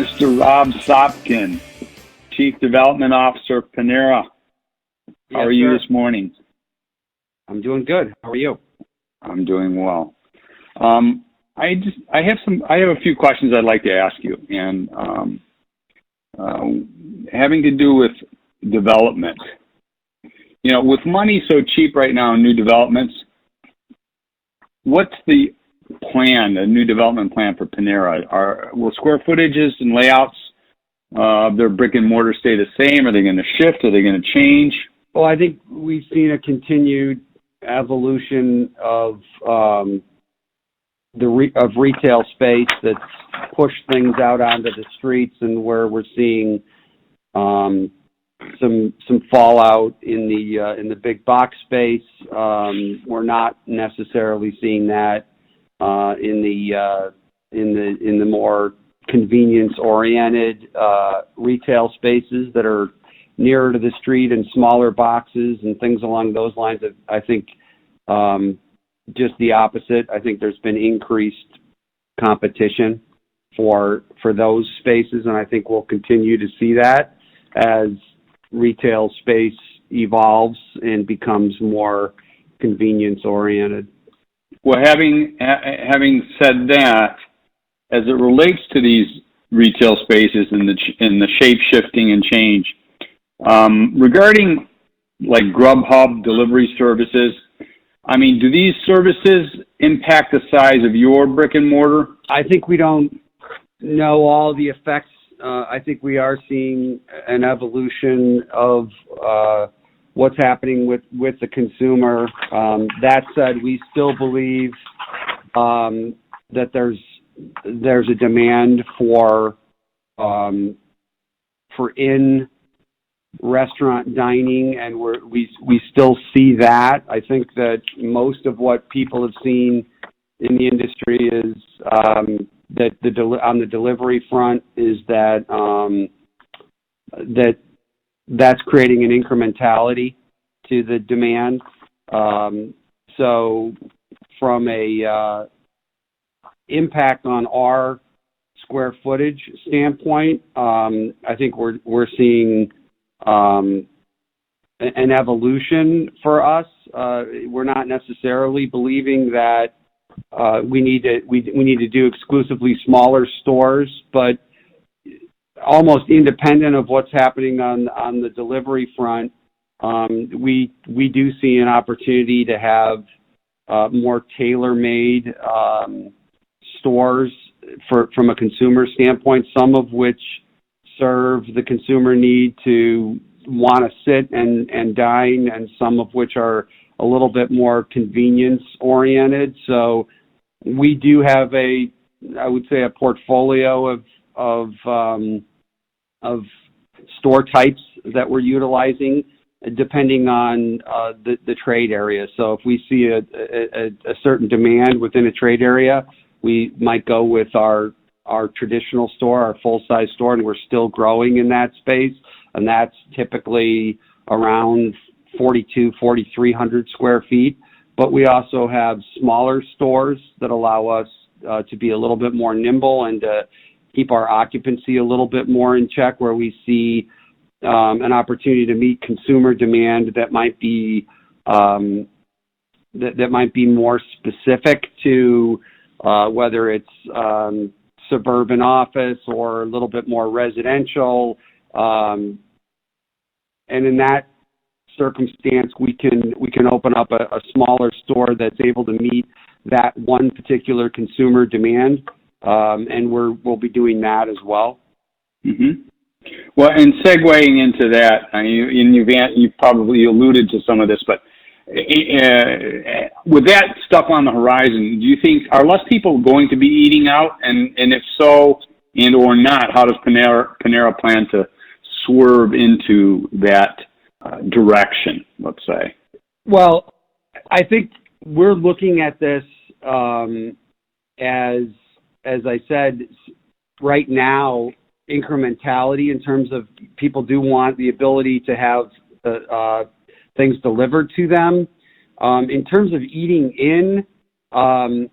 Mr. Rob Sopkin, Chief Development Officer, Panera. How are you this morning? I'm doing good. How are you? I'm doing well. I have a few questions I'd like to ask you, and having to do with development. You know, with money so cheap right now in new developments, what's the plan, the new development plan for Panera? Will square footages and layouts of their brick and mortar stay the same? Are they going to shift? Are they going to change? Well, I think we've seen a continued evolution of retail space that's pushed things out onto the streets, and where we're seeing some fallout in the big box space. We're not necessarily seeing that in the more convenience-oriented retail spaces that are nearer to the street and smaller boxes and things along those lines. I think just the opposite. I think there's been increased competition for those spaces, and I think we'll continue to see that as retail space evolves and becomes more convenience-oriented. Well, having said that, as it relates to these retail spaces and the shape shifting and change, regarding like Grubhub delivery services, I mean, do these services impact the size of your brick and mortar? I think we don't know all the effects. I think we are seeing an evolution of what's happening with the consumer. That said, we still believe that there's a demand for in restaurant dining, and we still see that. I think that most of what people have seen in the industry is that on the delivery front is that's creating an incrementality to the demand. So from a impact on our square footage standpoint, I think we're seeing an evolution for us. We're not necessarily believing that we need to do exclusively smaller stores, but almost independent of what's happening on the delivery front, we do see an opportunity to have more tailor-made stores from a consumer standpoint, some of which serve the consumer need to want to sit and dine, and some of which are a little bit more convenience oriented. So we do have I would say a portfolio of store types that we're utilizing depending on the trade area. So if we see a certain demand within a trade area, we might go with our traditional store, our full-size store, and we're still growing in that space. And that's typically around 4,300 square feet. But we also have smaller stores that allow us to be a little bit more nimble and to keep our occupancy a little bit more in check, where we see an opportunity to meet consumer demand that might be that might be more specific to whether it's suburban office or a little bit more residential. And in that circumstance, we can open up a smaller store that's able to meet that one particular consumer demand, and we'll be doing that as well. Mm-hmm. Well, and segueing into that, you've probably alluded to some of this, but with that stuff on the horizon, do you think are less people going to be eating out, and if so, and or not, how does Panera plan to swerve into that direction, let's say? Well, I think we're looking at this as I said, right now, incrementality in terms of people do want the ability to have things delivered to them. In terms of eating in, I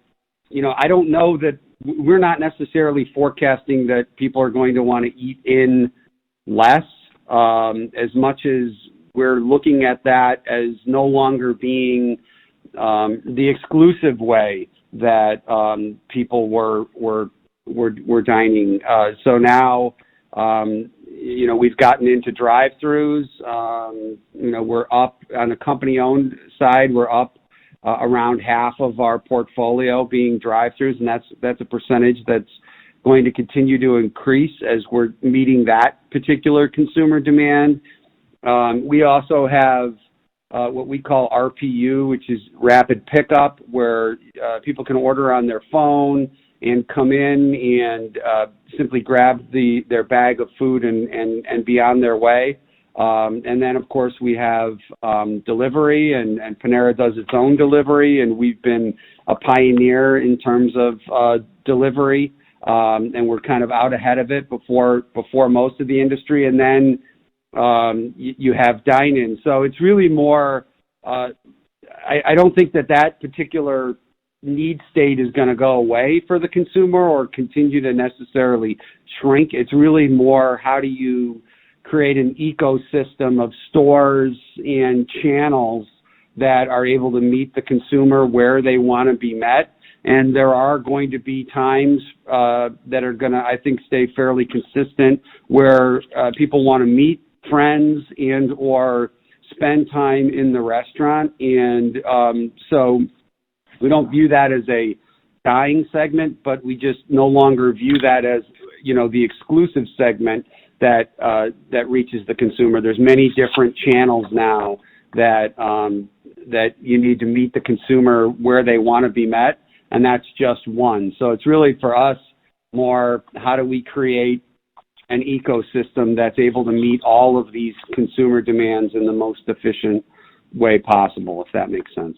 don't know that we're not necessarily forecasting that people are going to want to eat in less, as much as we're looking at that as no longer being the exclusive way that people were dining. So now, we've gotten into drive-throughs. We're up on the company-owned side. We're up around half of our portfolio being drive-throughs, and that's a percentage that's going to continue to increase as we're meeting that particular consumer demand. We also have what we call RPU, which is rapid pickup, where people can order on their phone and come in and simply grab their bag of food and be on their way. And then, of course, we have delivery, and Panera does its own delivery, and we've been a pioneer in terms of delivery, and we're kind of out ahead of it before most of the industry. And then you have dine-in. So it's really more, I don't think that particular need state is going to go away for the consumer or continue to necessarily shrink. It's really more, how do you create an ecosystem of stores and channels that are able to meet the consumer where they want to be met. And there are going to be times that are going to, I think, stay fairly consistent, where people want to meet friends and or spend time in the restaurant. And so we don't view that as a dying segment, but we just no longer view that as, the exclusive segment that reaches the consumer. There's many different channels now that you need to meet the consumer where they want to be met, and that's just one. So it's really, for us, more, how do we create an ecosystem that's able to meet all of these consumer demands in the most efficient way possible, if that makes sense.